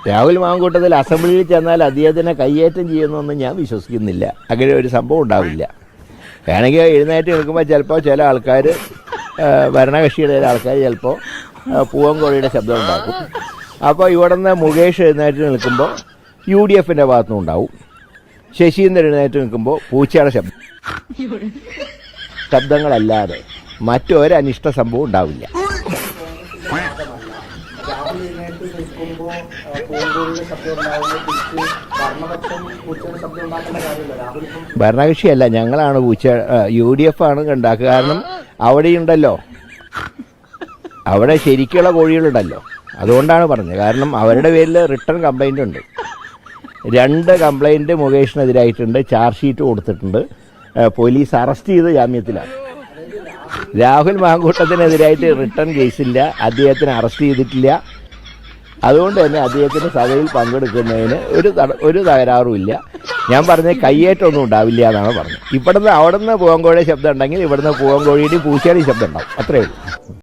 രാഹുൽ മാങ്കൂട്ടത്തിൽ അസംബ്ലിയിൽ ചെന്നാൽ അദ്ദേഹത്തിനെ കയ്യേറ്റം ചെയ്യുന്നൊന്നും ഞാൻ വിശ്വസിക്കുന്നില്ല. അങ്ങനെ ഒരു സംഭവം ഉണ്ടാവില്ല. വേണമെങ്കിൽ എഴുന്നേറ്റ് നിൽക്കുമ്പോൾ ചിലപ്പോൾ ചില ആൾക്കാർ, ഭരണകക്ഷിയുടെ ആൾക്കാർ ചിലപ്പോൾ പൂവൻകോഴിയുടെ ശബ്ദം ഉണ്ടാക്കും. അപ്പോൾ ഇവിടെ നിന്ന് മുകേഷ് എഴുന്നേറ്റ് നിൽക്കുമ്പോൾ UDFൻ്റെ ഭാഗത്തുനിന്ന് ഉണ്ടാവും. ശശീന്ദ്രൻ എഴുന്നേറ്റ് നിൽക്കുമ്പോൾ പൂച്ചയുടെ ശബ്ദങ്ങളല്ലാതെ മറ്റൊരനിഷ്ട സംഭവം ഉണ്ടാവില്ല. ഭരണകക്ഷിയല്ല, ഞങ്ങളാണ് പൂച്ച. UDF ആണ് ഉണ്ടാക്കുക. കാരണം അവിടെയുണ്ടല്ലോ, അവിടെ ശരിക്കുള്ള കോഴികളുണ്ടല്ലോ. അതുകൊണ്ടാണ് പറഞ്ഞത്. കാരണം അവരുടെ പേരിൽ റിട്ടേൺ കംപ്ലൈൻ്റ് ഉണ്ട്. 2 കംപ്ലൈൻറ്റ് മുകേഷിനെതിരായിട്ടുണ്ട്. ചാർജ് ഷീറ്റ് കൊടുത്തിട്ടുണ്ട്. പോലീസ് അറസ്റ്റ് ചെയ്ത് ജാമ്യത്തിലാണ്. രാഹുൽ മാങ്കൂട്ടത്തിനെതിരായിട്ട് റിട്ടേൺ കേസില്ല, അദ്ദേഹത്തിന് അറസ്റ്റ് ചെയ്തിട്ടില്ല. അതുകൊണ്ട് തന്നെ അദ്ദേഹത്തിന് സഭയിൽ പങ്കെടുക്കുന്നതിന് ഒരു തകരാറുമില്ല. ഞാൻ പറഞ്ഞത് കയ്യേറ്റമൊന്നും ഉണ്ടാവില്ല എന്നാണ് പറഞ്ഞത്. അവിടെ നിന്ന് പൂവൻകോഴിയുടെ ശബ്ദം ഉണ്ടെങ്കിൽ ഇവിടുന്ന് പൂവൻകോഴിയുടെയും പൂച്ചയുടെയും ശബ്ദം ഉണ്ടാവും. അത്രയേ ഉള്ളൂ.